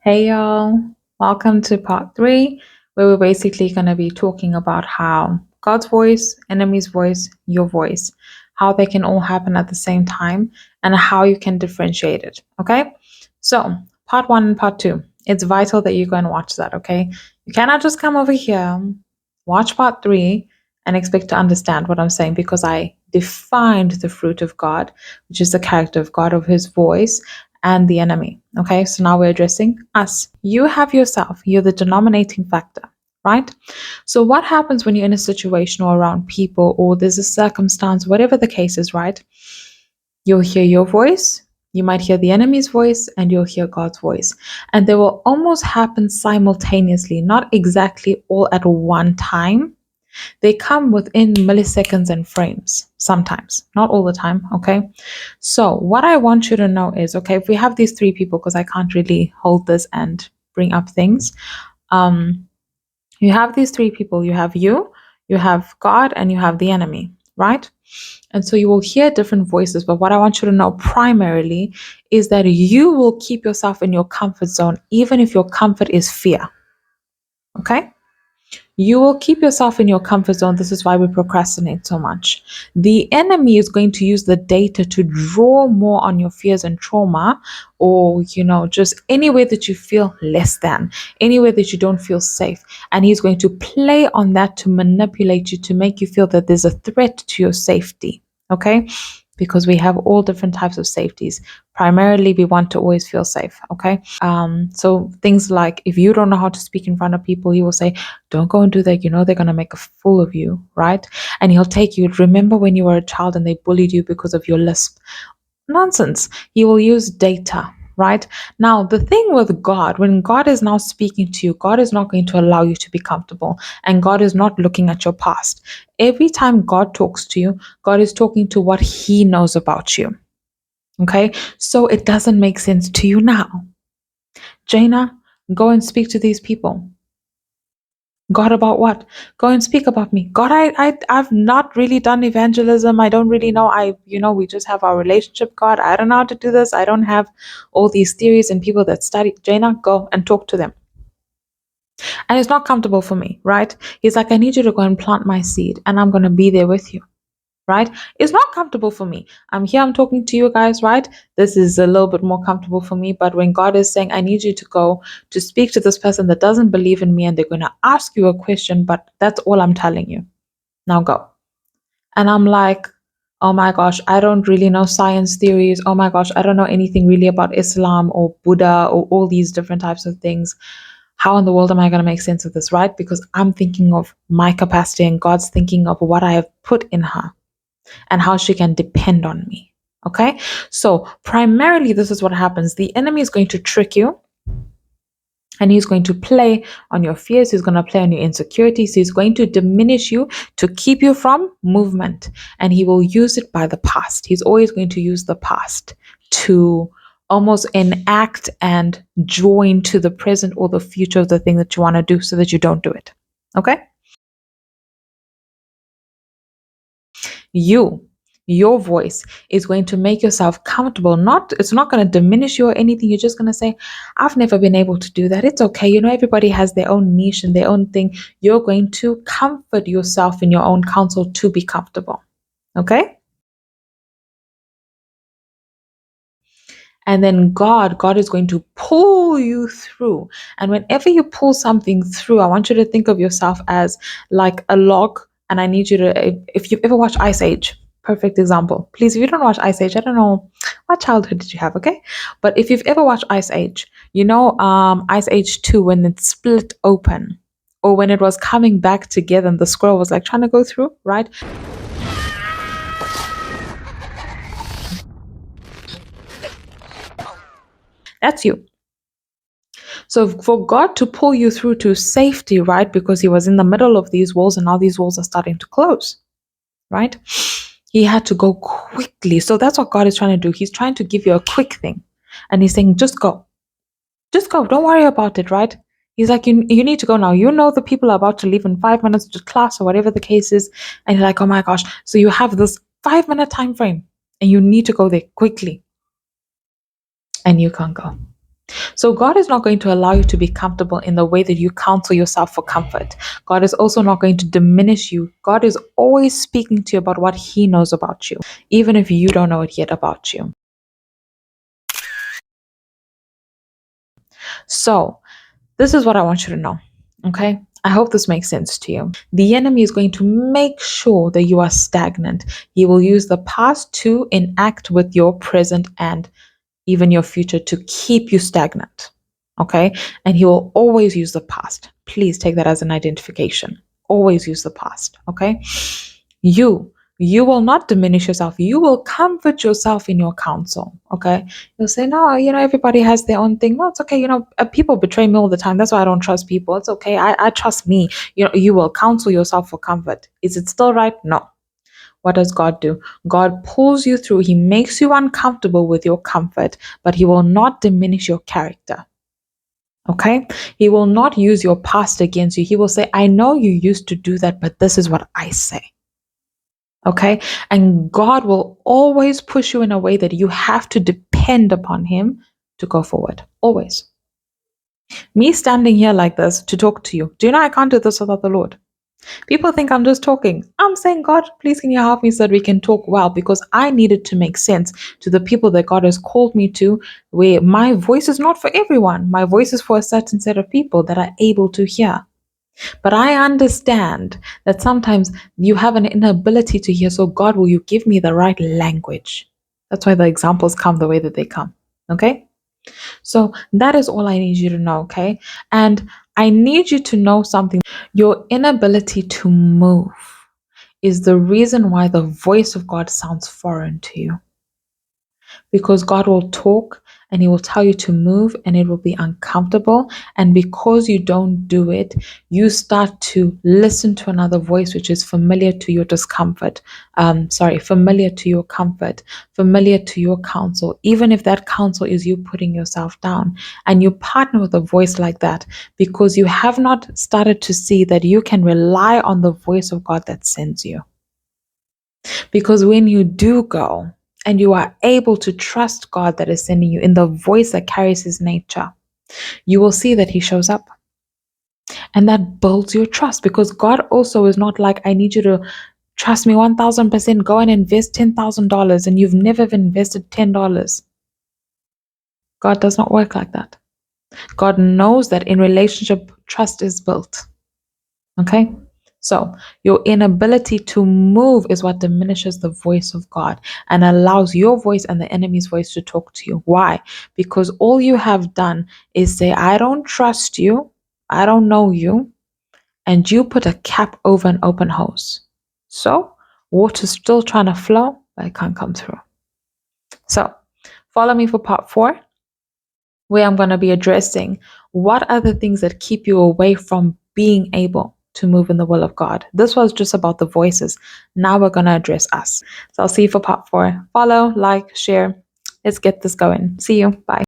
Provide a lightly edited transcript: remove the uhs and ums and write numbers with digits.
Hey y'all, welcome to part three, where we're basically going to be talking about how God's voice, enemy's voice, your voice, how they can all happen at the same time, and how you can differentiate it. Okay, so part one and part two, it's vital that you go and watch that. Okay, you cannot just come over here, watch part three, and expect to understand what I'm saying because I defined the fruit of God, which is the character of God, of his voice and the enemy. Okay, so now we're addressing us. You have yourself, you're the denominating factor, right? So, what happens when you're in a situation or around people or there's a circumstance, whatever the case is, right? You'll hear your voice, you might hear the enemy's voice, and you'll hear God's voice. And they will almost happen simultaneously, not exactly all at one time. They come within milliseconds and frames sometimes, not all the time. Okay. So, what I want you to know is okay, if we have these three people, because I can't really hold this and bring up things, um, you have these three people you have God, and you have the enemy, right? And so you will hear different voices. But what I want you to know primarily is that you will keep yourself in your comfort zone, even if your comfort is fear. Okay. You will keep yourself in your comfort zone. This is why we procrastinate so much. The enemy is going to use the data to draw more on your fears and trauma, or, just anywhere that you feel less than, anywhere that you don't feel safe. And he's going to play on that to manipulate you, to make you feel that there's a threat to your safety. Okay? Because we have all different types of safeties. Primarily, we want to always feel safe. Okay. So things like if you don't know how to speak in front of people, he will say, don't go and do that. They're going to make a fool of you, right? And he'll take you. Remember when you were a child and they bullied you because of your lisp? Nonsense. He will use data, right? Now, the thing with God, when God is now speaking to you, God is not going to allow you to be comfortable, and God is not looking at your past. Every time God talks to you, God is talking to what he knows about you. Okay? So it doesn't make sense to you now. Jaina, go and speak to these people. God, about what? Go and speak about me. God, I've not really done evangelism. I don't really know. We just have our relationship. God, I don't know how to do this. I don't have all these theories and people that study. Jaina, go and talk to them. And it's not comfortable for me, right? He's like, I need you to go and plant my seed, and I'm going to be there with you, right? It's not comfortable for me. I'm here, I'm talking to you guys, right? This is a little bit more comfortable for me. But when God is saying, I need you to go to speak to this person that doesn't believe in me, and they're going to ask you a question, but that's all I'm telling you. Now go. And I'm like, oh my gosh, I don't really know science theories. Oh my gosh, I don't know anything really about Islam or Buddha or all these different types of things. How in the world am I going to make sense of this, right? Because I'm thinking of my capacity and God's thinking of what I have put in her and how she can depend on me. Okay. So primarily, this is what happens. The enemy is going to trick you, and he's going to play on your fears. He's going to play on your insecurities. He's going to diminish you to keep you from movement. And he will use it by the past. He's always going to use the past to almost enact and join to the present or the future of the thing that you want to do so that you don't do it. Okay. Your voice is going to make yourself comfortable. It's not going to diminish you or anything. You're just going to say, I've never been able to do that. It's okay. Everybody has their own niche and their own thing. You're going to comfort yourself in your own counsel to be comfortable. Okay. And then God is going to pull you through. And whenever you pull something through, I want you to think of yourself as like a log. And I need you to, if you've ever watched Ice Age, perfect example. Please, if you don't watch Ice Age, I don't know what childhood did you have, okay? But if you've ever watched Ice Age, Ice Age 2, when it split open, or when it was coming back together and the squirrel was like trying to go through, right? That's you. So for God to pull you through to safety, right? Because he was in the middle of these walls and now these walls are starting to close, right? He had to go quickly. So that's what God is trying to do. He's trying to give you a quick thing. And he's saying, just go. Just go. Don't worry about it, right? He's like, you need to go now. The people are about to leave in 5 minutes to class or whatever the case is. And you're like, oh my gosh. So you have this 5-minute time frame and you need to go there quickly. And you can't go. So God is not going to allow you to be comfortable in the way that you counsel yourself for comfort. God is also not going to diminish you. God is always speaking to you about what He knows about you, even if you don't know it yet about you. So, this is what I want you to know. Okay? I hope this makes sense to you. The enemy is going to make sure that you are stagnant. He will use the past to enact with your present and even your future to keep you stagnant. Okay? And he will always use the past. Please take that as an identification. Always use the past. Okay? You will not diminish yourself. You will comfort yourself in your counsel. Okay? You'll say, no, everybody has their own thing. No, it's okay. People betray me all the time. That's why I don't trust people. It's okay. I trust me. You will counsel yourself for comfort. Is it still right? No. What does God do? God pulls you through. He makes you uncomfortable with your comfort, but He will not diminish your character. Okay? He will not use your past against you. He will say, I know you used to do that, but this is what I say. Okay? And God will always push you in a way that you have to depend upon Him to go forward. Always. Me standing here like this to talk to you. Do you know I can't do this without the Lord? People think I'm just talking. I'm saying, God, please can you help me so that we can talk well? Because I needed to make sense to the people that God has called me to, where my voice is not for everyone. My voice is for a certain set of people that are able to hear. But I understand that sometimes you have an inability to hear. So God, will you give me the right language? That's why the examples come the way that they come. Okay? So that is all I need you to know, okay? And I need you to know something. Your inability to move is the reason why the voice of God sounds foreign to you. Because God will talk and He will tell you to move and it will be uncomfortable. And because you don't do it, you start to listen to another voice which is familiar to your discomfort. Familiar to your comfort, familiar to your counsel, even if that counsel is you putting yourself down. And you partner with a voice like that because you have not started to see that you can rely on the voice of God that sends you. Because when you do go, and you are able to trust God that is sending you in the voice that carries His nature, you will see that He shows up. And that builds your trust because God also is not like, I need you to trust me 1000%, go and invest $10,000 and you've never even invested $10. God does not work like that. God knows that in relationship, trust is built. Okay? So, your inability to move is what diminishes the voice of God and allows your voice and the enemy's voice to talk to you. Why? Because all you have done is say, I don't trust you, I don't know you, and you put a cap over an open hose. So, water's still trying to flow, but it can't come through. So, follow me for part 4, where I'm going to be addressing what are the things that keep you away from being able to move in the will of God. This was just about the voices. Now we're going to address us. So I'll see you for part 4. Follow, like, share. Let's get this going. See you. Bye.